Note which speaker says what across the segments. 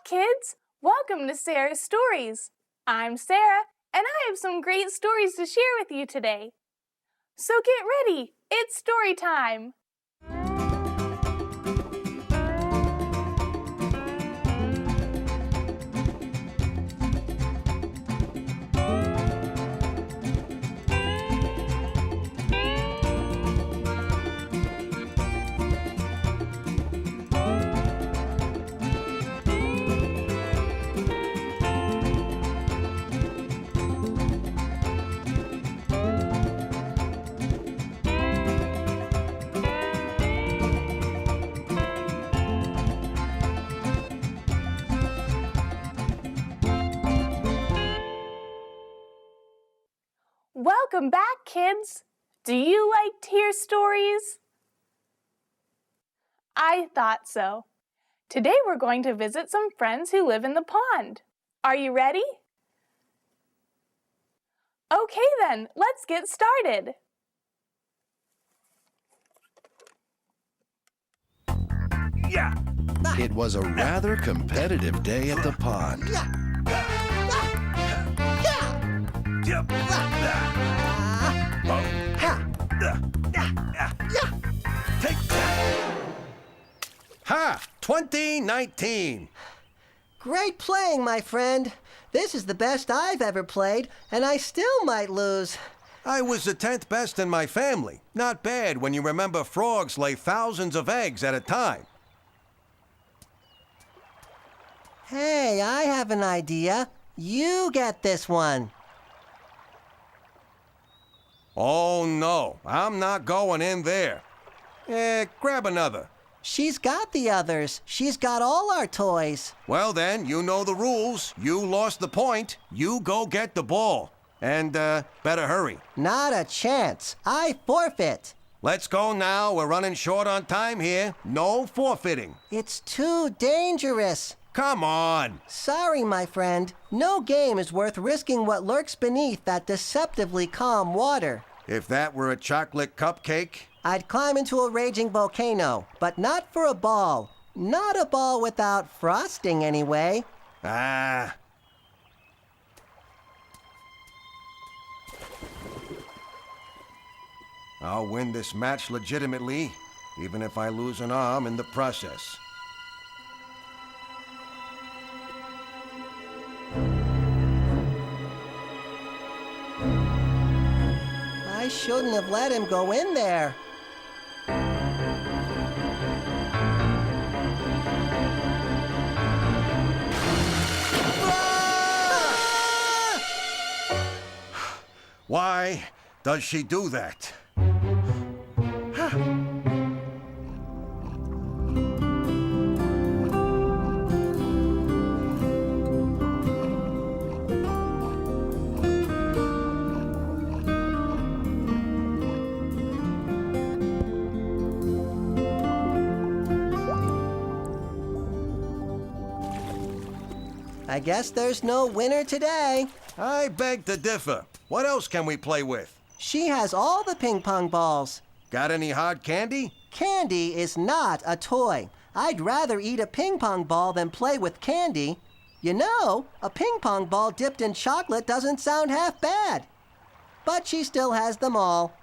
Speaker 1: kids! Welcome to Sarah's Stories. I'm Sarah, and I have some great stories to share with you today. So get ready, it's story time! Welcome back, kids! Do you like to hear stories? I thought so. Today we're going to visit some friends who live in the pond. Are you ready? Okay then, let's get started.
Speaker 2: Yeah.
Speaker 3: It was a rather competitive day at the pond.
Speaker 2: Take that. Ha! 2019.
Speaker 4: Great playing, my friend. This is the best I've ever played, and I still might lose.
Speaker 2: I was the 10th best in my family. Not bad when you remember frogs lay thousands of eggs at a time.
Speaker 4: Hey, I have an idea. You get this one.
Speaker 2: Oh, no. I'm not going in there. Grab another.
Speaker 4: She's got the others. She's got all our toys.
Speaker 2: Well, then, you know the rules. You lost the point. You go get the ball. And, better hurry.
Speaker 4: Not a chance. I forfeit.
Speaker 2: Let's go now. We're running short on time here. No forfeiting.
Speaker 4: It's too dangerous.
Speaker 2: Come on.
Speaker 4: Sorry, my friend. No game is worth risking what lurks beneath that deceptively calm water.
Speaker 2: If that were a chocolate cupcake.
Speaker 4: I'd climb into a raging volcano, but not for a ball. Not a ball without frosting, anyway.
Speaker 2: Ah. I'll win this match legitimately, even if I lose an arm in the process.
Speaker 4: I shouldn't have let him go in there.
Speaker 2: Why does she do that?
Speaker 4: I guess there's no winner today.
Speaker 2: I beg to differ. What else can we play with?
Speaker 4: She has all the ping pong balls.
Speaker 2: Got any hard candy?
Speaker 4: Candy is not a toy. I'd rather eat a ping pong ball than play with candy. You know, a ping pong ball dipped in chocolate doesn't sound half bad. But she still has them all.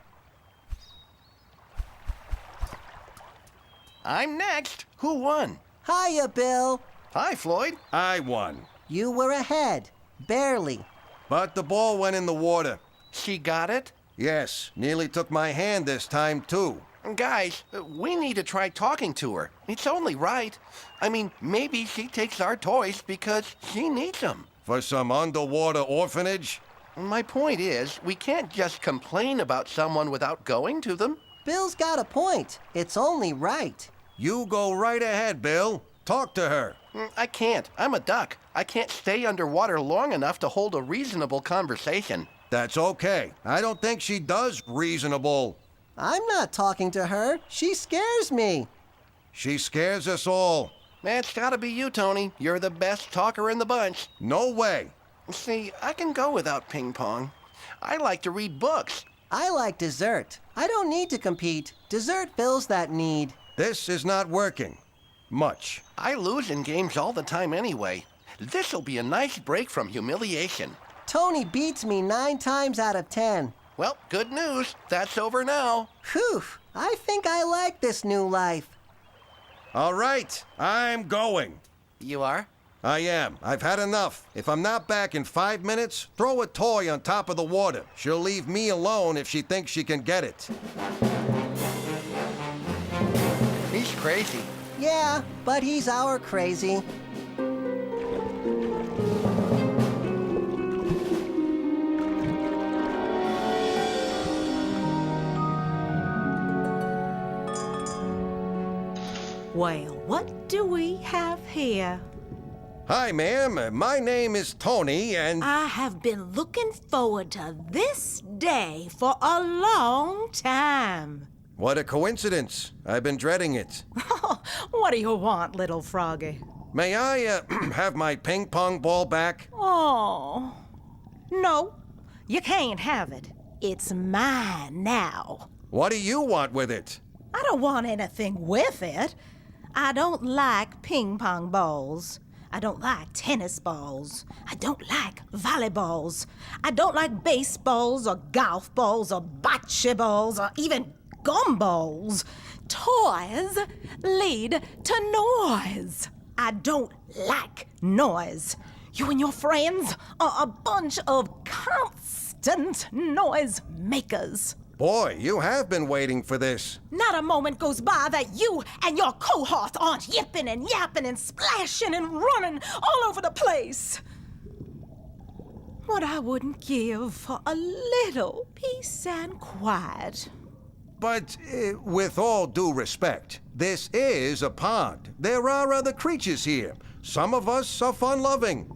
Speaker 5: I'm next. Who won?
Speaker 4: Hiya, Bill.
Speaker 5: Hi, Floyd.
Speaker 2: I won.
Speaker 4: You were ahead. Barely.
Speaker 2: But the ball went in the water.
Speaker 5: She got it?
Speaker 2: Yes, nearly took my hand this time, too.
Speaker 5: Guys, we need to try talking to her. It's only right. I mean, maybe she takes our toys because she needs them.
Speaker 2: For some underwater orphanage?
Speaker 5: My point is, we can't just complain about someone without going to them.
Speaker 4: Bill's got a point. It's only right.
Speaker 2: You go right ahead, Bill. Talk to her.
Speaker 5: I can't. I'm a duck. I can't stay underwater long enough to hold a reasonable conversation.
Speaker 2: That's okay. I don't think she does reasonable.
Speaker 4: I'm not talking to her. She scares me.
Speaker 2: She scares us all.
Speaker 5: That's gotta be you, Tony. You're the best talker in the bunch.
Speaker 2: No way.
Speaker 5: See, I can go without ping pong. I like to read books.
Speaker 4: I like dessert. I don't need to compete. Dessert fills that need.
Speaker 2: This is not working. much.
Speaker 5: I lose in games all the time anyway. This'll be a nice break from humiliation.
Speaker 4: Tony beats me 9 times out of 10.
Speaker 5: Well, good news. That's over now.
Speaker 4: Whew, I think I like this new life.
Speaker 2: All right, I'm going.
Speaker 5: You are?
Speaker 2: I am. I've had enough. If I'm not back in 5 minutes, throw a toy on top of the water. She'll leave me alone if she thinks she can get it.
Speaker 5: He's crazy.
Speaker 4: Yeah, but he's our crazy.
Speaker 6: Well, what do we have here?
Speaker 2: Hi, ma'am. My name is Tony, and...
Speaker 6: I have been looking forward to this day for a long time.
Speaker 2: What a coincidence. I've been dreading it.
Speaker 6: What do you want, little froggy?
Speaker 2: May I, have my ping pong ball back?
Speaker 6: Oh, no, you can't have it. It's mine now.
Speaker 2: What do you want with it?
Speaker 6: I don't want anything with it. I don't like ping pong balls. I don't like tennis balls. I don't like volleyballs. I don't like baseballs or golf balls or bocce balls or even gumballs. Toys lead to noise. I don't like noise. You and your friends are a bunch of constant noise makers.
Speaker 2: Boy, you have been waiting for this.
Speaker 6: Not a moment goes by that you and your cohorts aren't yipping and yapping and splashing and running all over the place. What I wouldn't give for a little peace and quiet.
Speaker 2: But, with all due respect, this is a pond. There are other creatures here. Some of us are fun-loving.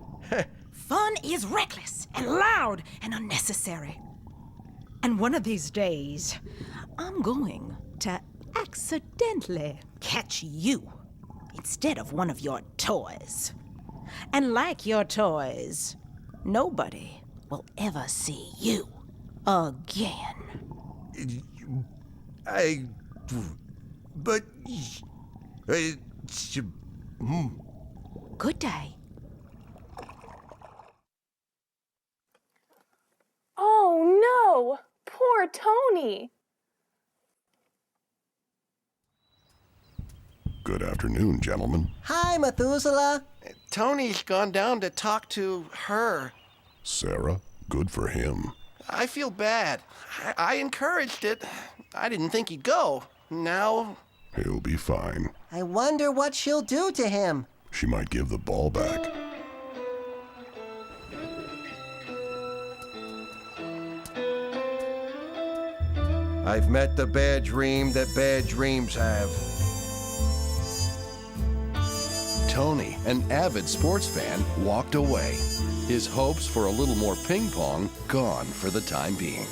Speaker 6: Fun is reckless and loud and unnecessary. And one of these days, I'm going to accidentally catch you instead of one of your toys. And like your toys, nobody will ever see you again. Good day.
Speaker 1: Oh no! Poor Tony!
Speaker 3: Good afternoon, gentlemen.
Speaker 4: Hi, Methuselah.
Speaker 5: Tony's gone down to talk to her.
Speaker 3: Sarah, good for him.
Speaker 5: I feel bad. I encouraged it. I didn't think he'd go. Now...
Speaker 3: He'll be fine.
Speaker 4: I wonder what she'll do to him.
Speaker 3: She might give the ball back.
Speaker 2: I've met the bad dream that bad dreams have.
Speaker 7: Tony, an avid sports fan, walked away. His hopes for a little more ping pong gone for the time being.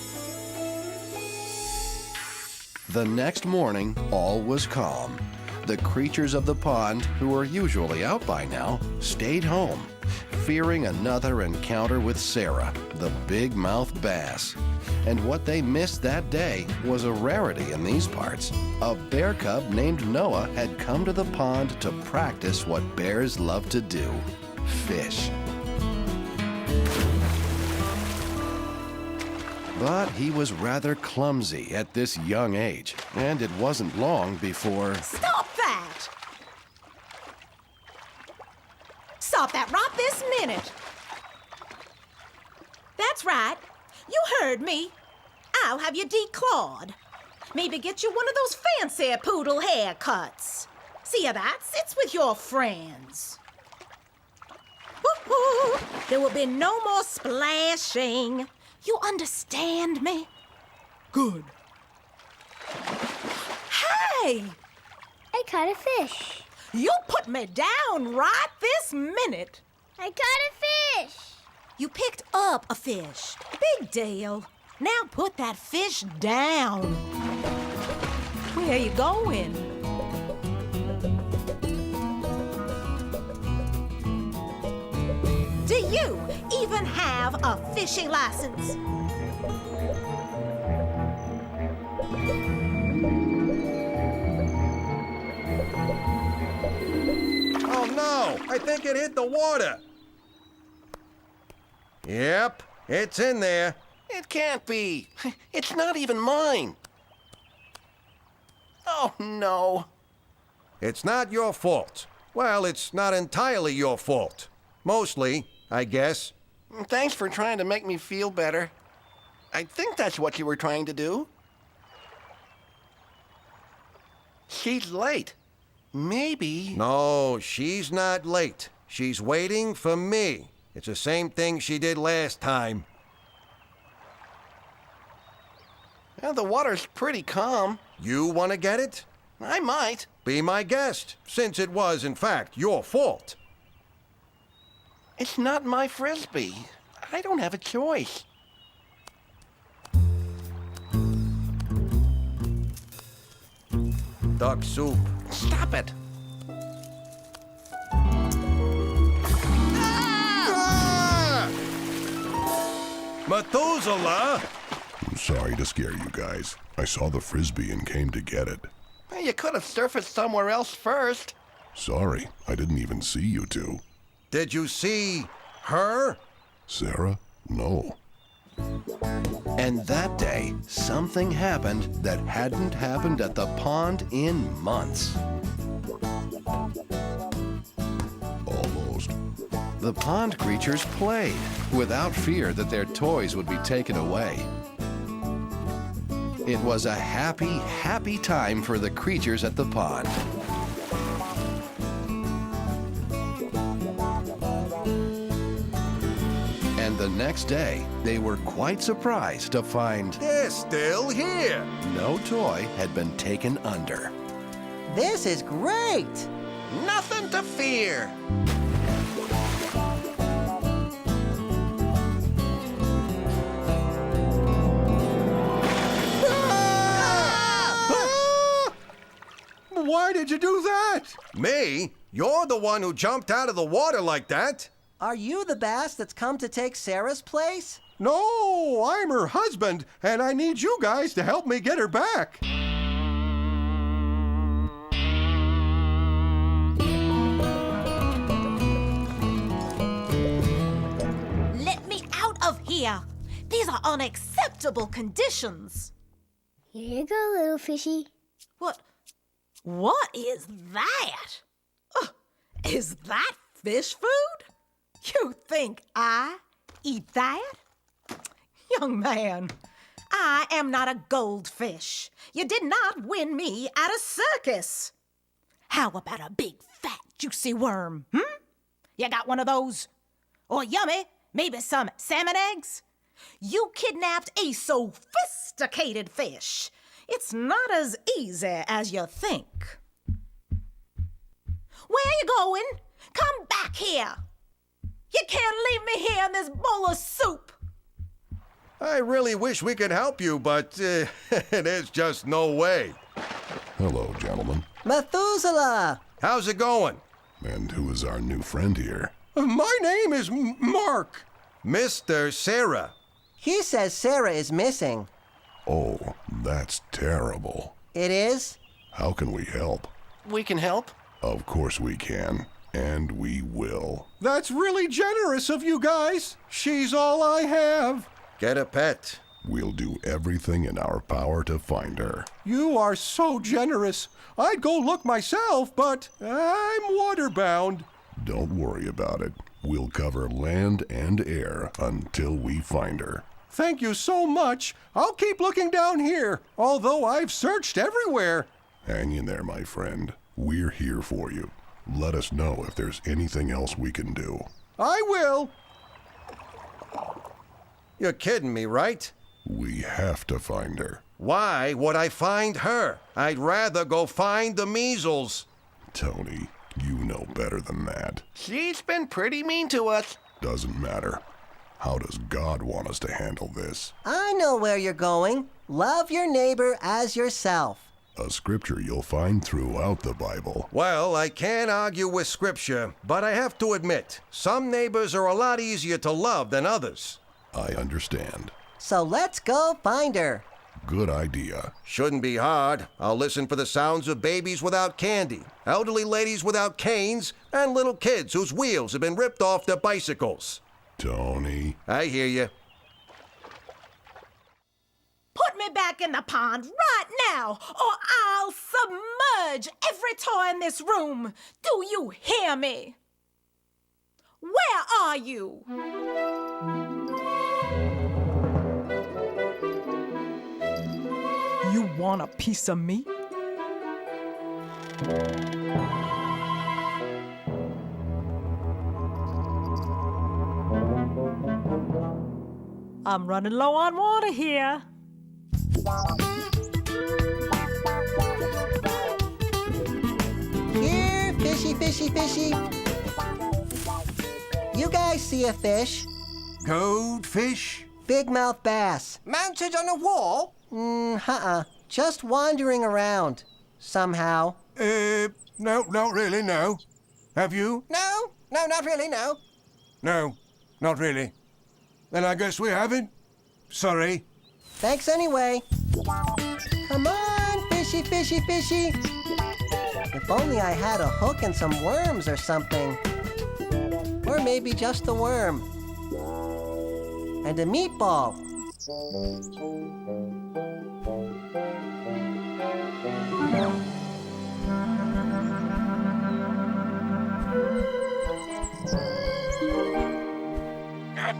Speaker 7: The next morning, all was calm. The creatures of the pond, who were usually out by now, stayed home, fearing another encounter with Sarah, the big-mouthed bass. And what they missed that day was a rarity in these parts. A bear cub named Noah had come to the pond to practice what bears love to do: fish. But he was rather clumsy at this young age, and it wasn't long before...
Speaker 6: Stop that! Stop that right this minute! That's right. You heard me. I'll have you declawed. Maybe get you one of those fancy poodle haircuts. See how that sits with your friends. Woo-hoo! There will be no more splashing. You understand me? Good. Hey!
Speaker 8: I caught a fish.
Speaker 6: You put me down right this minute.
Speaker 8: I caught a fish.
Speaker 6: You picked up a fish. Big deal. Now put that fish down. Where you going? Do you even have a fishing license?
Speaker 2: Oh no, I think it hit the water. Yep, it's in there.
Speaker 5: It can't be. It's not even mine. Oh, no.
Speaker 2: It's not your fault. Well, it's not entirely your fault. Mostly, I guess.
Speaker 5: Thanks for trying to make me feel better. I think that's what you were trying to do. She's late. Maybe...
Speaker 2: No, she's not late. She's waiting for me. It's the same thing she did last time.
Speaker 5: Well, the water's pretty calm.
Speaker 2: You want to get it?
Speaker 5: I might.
Speaker 2: Be my guest, since it was, in fact, your fault.
Speaker 5: It's not my frisbee. I don't have a choice.
Speaker 2: Duck soup.
Speaker 5: Stop it.
Speaker 2: Ah! Methuselah!
Speaker 3: I'm sorry to scare you guys. I saw the frisbee and came to get it.
Speaker 5: Well, you could have surfaced somewhere else first.
Speaker 3: Sorry, I didn't even see you two.
Speaker 2: Did you see her?
Speaker 3: Sarah? No.
Speaker 7: And that day, something happened that hadn't happened at the pond in months.
Speaker 3: Almost.
Speaker 7: The pond creatures played without fear that their toys would be taken away. It was a happy, happy time for the creatures at the pond. And the next day, they were quite surprised to find
Speaker 2: They're still here.
Speaker 7: no toy had been taken under.
Speaker 4: This is great!
Speaker 5: Nothing to fear.
Speaker 2: Why did you do that? Me? You're the one who jumped out of the water like that.
Speaker 4: Are you the bass that's come to take Sarah's place?
Speaker 2: No, I'm her husband, and I need you guys to help me get her back.
Speaker 6: Let me out of here. These are unacceptable conditions.
Speaker 8: Here you go, little fishy.
Speaker 6: What is that? Is that fish food? You think I eat that? Young man, I am not a goldfish. You did not win me at a circus. How about a big, fat, juicy worm, You got one of those? Or yummy, maybe some salmon eggs? You kidnapped a sophisticated fish. It's not as easy as you think. Where are you going? Come back here. You can't leave me here in this bowl of soup.
Speaker 2: I really wish we could help you, but there's just no way.
Speaker 3: Hello, gentlemen.
Speaker 4: Methuselah!
Speaker 2: How's it going?
Speaker 3: And who is our new friend here?
Speaker 2: My name is Mark. Mr. Sarah.
Speaker 4: He says Sarah is missing.
Speaker 3: Oh, that's terrible.
Speaker 4: It is?
Speaker 3: How can we help?
Speaker 5: We can help.
Speaker 3: Of course we can. And we will.
Speaker 2: That's really generous of you guys. She's all I have. Get a pet.
Speaker 3: We'll do everything in our power to find her.
Speaker 2: You are so generous. I'd go look myself, but I'm waterbound.
Speaker 3: Don't worry about it. We'll cover land and air until we find her.
Speaker 2: Thank you so much. I'll keep looking down here, although I've searched everywhere.
Speaker 3: Hang in there, my friend. We're here for you. Let us know if there's anything else we can do.
Speaker 2: I will. You're kidding me, right?
Speaker 3: We have to find her.
Speaker 2: Why would I find her? I'd rather go find the measles.
Speaker 3: Tony, you know better than that.
Speaker 5: She's been pretty mean to us.
Speaker 3: Doesn't matter. How does God want us to handle this?
Speaker 4: I know where you're going. Love your neighbor as yourself.
Speaker 3: A scripture you'll find throughout the Bible.
Speaker 2: Well, I can't argue with Scripture, but I have to admit, some neighbors are a lot easier to love than others.
Speaker 3: I understand.
Speaker 4: So let's go find her.
Speaker 3: Good idea.
Speaker 2: Shouldn't be hard. I'll listen for the sounds of babies without candy, elderly ladies without canes, and little kids whose wheels have been ripped off their bicycles.
Speaker 3: Tony.
Speaker 2: I hear you.
Speaker 6: Put me back in the pond right now, or I'll submerge every toy in this room. Do you hear me? Where are you? You want a piece of me? I'm running low on water here.
Speaker 4: Here, fishy, fishy, fishy. You guys see a fish?
Speaker 2: Goldfish?
Speaker 4: Big mouth bass.
Speaker 2: Mounted on a wall?
Speaker 4: Just wandering around. Somehow.
Speaker 2: No, not really, no. Have you?
Speaker 4: No, not really, no.
Speaker 2: No, not really. Then I guess we haven't. Sorry.
Speaker 4: Thanks anyway. Come on, fishy, fishy, fishy. If only I had a hook and some worms or something. Or maybe just a worm. And a meatball.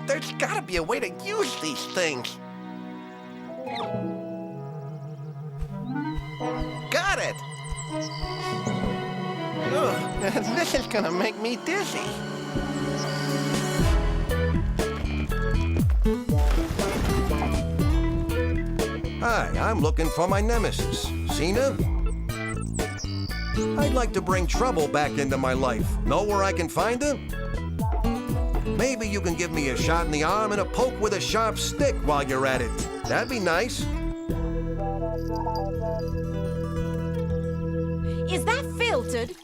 Speaker 5: There's gotta be a way to use these things. Got it! Ugh, this is gonna make me dizzy.
Speaker 2: Hi, I'm looking for my nemesis. Cena? I'd like to bring trouble back into my life. Know where I can find her? Maybe you can give me a shot in the arm and a poke with a sharp stick while you're at it. That'd be nice.
Speaker 6: Is that filtered?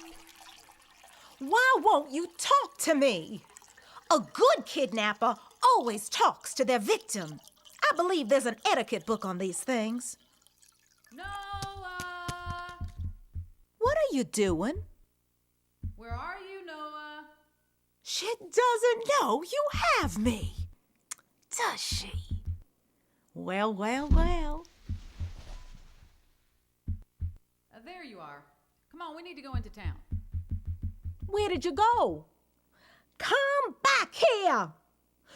Speaker 6: Why won't you talk to me? A good kidnapper always talks to their victim. I believe there's an etiquette book on these things.
Speaker 9: Noah!
Speaker 6: What are you doing?
Speaker 9: Where are you, Noah?
Speaker 6: She doesn't know you have me, does she? Well.
Speaker 9: There you are. Come on, we need to go into town.
Speaker 6: Where did you go? Come back here!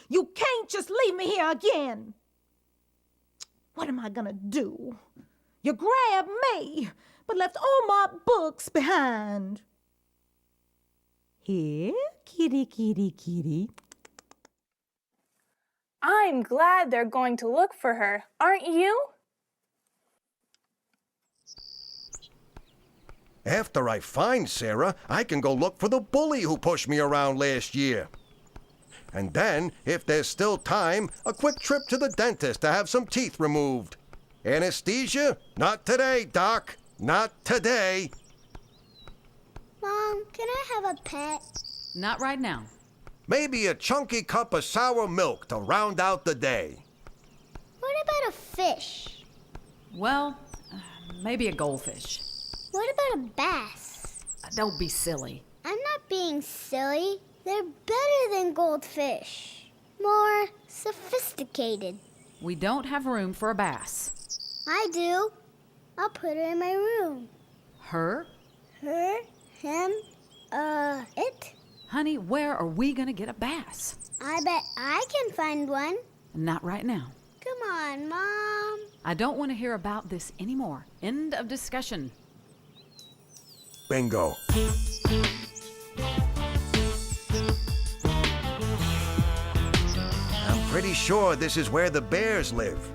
Speaker 6: You can't just leave me here again. What am I gonna do? You grabbed me, but left all my books behind. Here, kitty, kitty, kitty.
Speaker 1: I'm glad they're going to look for her, aren't you?
Speaker 2: After I find Sarah, I can go look for the bully who pushed me around last year. And then, if there's still time, a quick trip to the dentist to have some teeth removed. Anesthesia? Not today, Doc. Not today.
Speaker 8: Mom, can I have a pet?
Speaker 9: Not right now.
Speaker 2: Maybe a chunky cup of sour milk to round out the day.
Speaker 8: What about a fish?
Speaker 9: Well, maybe a goldfish.
Speaker 8: What about a bass?
Speaker 9: Don't be silly.
Speaker 8: I'm not being silly. They're better than goldfish. More sophisticated.
Speaker 9: We don't have room for a bass.
Speaker 8: I do. I'll put her in my room.
Speaker 9: Her?
Speaker 8: Her? Him? It?
Speaker 9: Honey, where are we gonna get a bass?
Speaker 8: I bet I can find one.
Speaker 9: Not right now.
Speaker 8: Come on, Mom.
Speaker 9: I don't want to hear about this anymore. End of discussion.
Speaker 2: Bingo. I'm pretty sure this is where the bears live.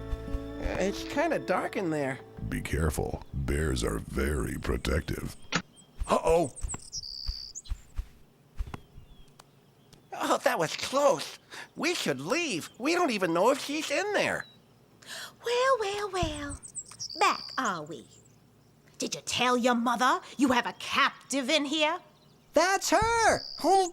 Speaker 5: It's kind of dark in there.
Speaker 3: Be careful. Bears are very protective.
Speaker 2: Uh-oh.
Speaker 5: Oh, that was close. We should leave. We don't even know if she's in there.
Speaker 6: Well. Back are we? Did you tell your mother you have a captive in here?
Speaker 4: That's her!
Speaker 2: Who?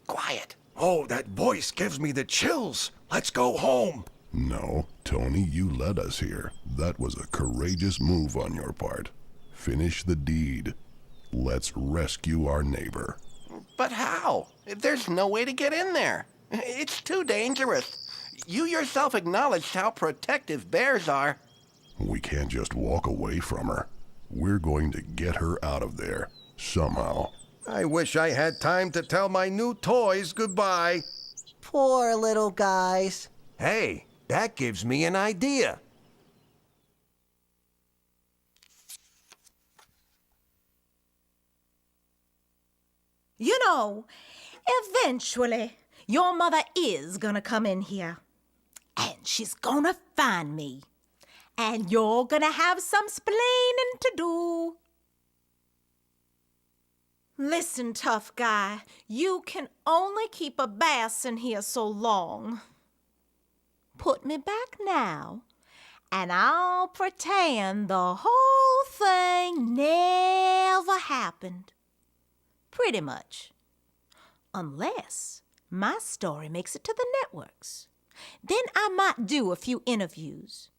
Speaker 5: Quiet.
Speaker 2: Oh, that voice gives me the chills. Let's go home.
Speaker 3: No, Tony, you led us here. That was a courageous move on your part. Finish the deed. Let's rescue our neighbor.
Speaker 5: But how? There's no way to get in there. It's too dangerous. You yourself acknowledged how protective bears are.
Speaker 3: We can't just walk away from her. We're going to get her out of there, somehow.
Speaker 2: I wish I had time to tell my new toys goodbye.
Speaker 4: Poor little guys.
Speaker 2: Hey, that gives me an idea.
Speaker 6: You know, eventually, your mother is gonna come in here. And she's gonna find me. And you're gonna have some splaining to do. Listen, tough guy, you can only keep a bass in here so long. Put me back now, and I'll pretend the whole thing never happened. Pretty much. Unless my story makes it to the networks. Then I might do a few interviews.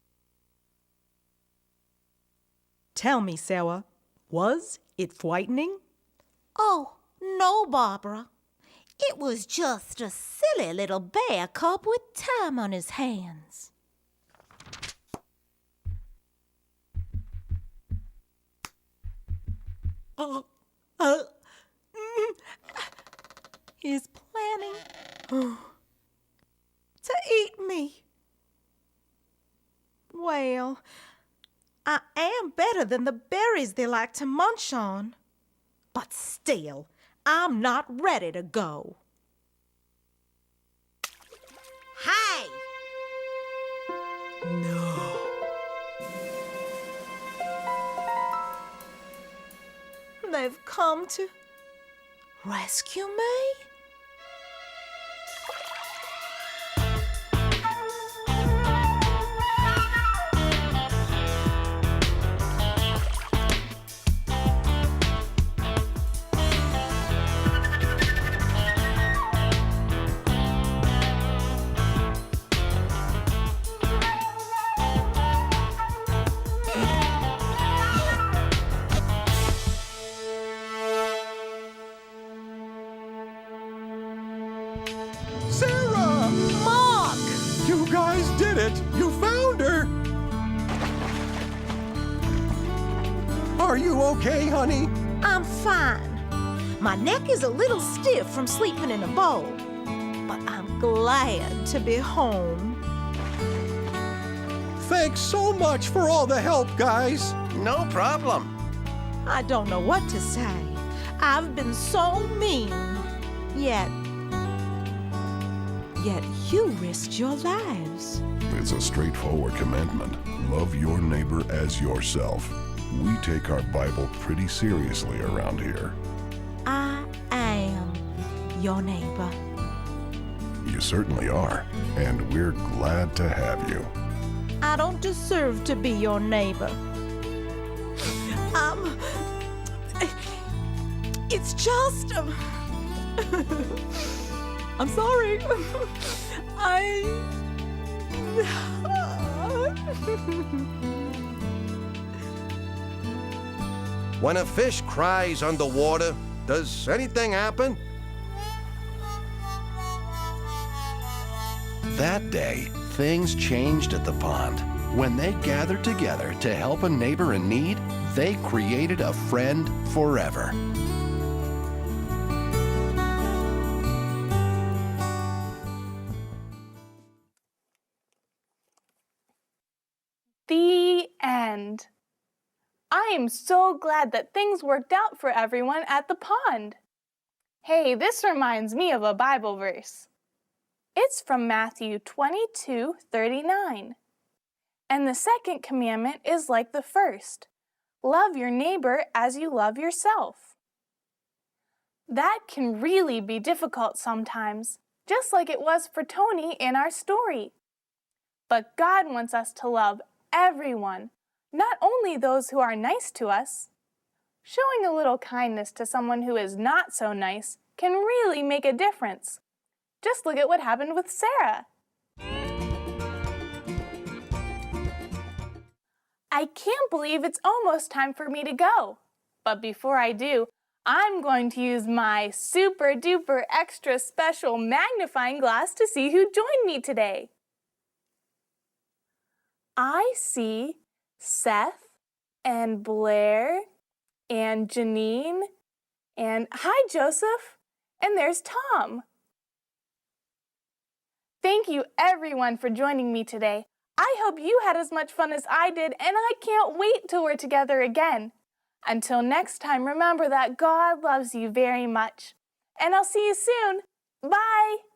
Speaker 10: Tell me, Sarah, was it frightening?
Speaker 6: Oh, no, Barbara. It was just a silly little bear cub with time on his hands. He's planning to eat me. Well, I am better than the berries they like to munch on. But still, I'm not ready to go. Hey! No. They've come to rescue me?
Speaker 2: Sarah!
Speaker 6: Mark!
Speaker 2: You guys did it! You found her! Are you okay, honey?
Speaker 6: I'm fine. My neck is a little stiff from sleeping in a bowl, but I'm glad to be home.
Speaker 2: Thanks so much for all the help, guys.
Speaker 5: No problem.
Speaker 6: I don't know what to say. I've been so mean. Yet you risked your lives.
Speaker 3: It's a straightforward commandment. Love your neighbor as yourself. We take our Bible pretty seriously around here.
Speaker 6: I am your neighbor.
Speaker 3: You certainly are, and we're glad to have you.
Speaker 6: I don't deserve to be your neighbor. It's just... I'm sorry.
Speaker 2: When a fish cries underwater, does anything happen?
Speaker 7: That day, things changed at the pond. When they gathered together to help a neighbor in need, they created a friend forever.
Speaker 1: The end. I am so glad that things worked out for everyone at the pond. Hey, this reminds me of a Bible verse. It's from Matthew 22:39. And the second commandment is like the first. Love your neighbor as you love yourself. That can really be difficult sometimes, just like it was for Tony in our story. But God wants us to love everyone, not only those who are nice to us. Showing a little kindness to someone who is not so nice can really make a difference. Just look at what happened with Sarah. I can't believe it's almost time for me to go. But before I do, I'm going to use my super duper extra special magnifying glass to see who joined me today. I see Seth and Blair and Janine and hi, Joseph. And there's Tom. Thank you everyone for joining me today. I hope you had as much fun as I did, and I can't wait till we're together again. Until next time, remember that God loves you very much. And I'll see you soon. Bye!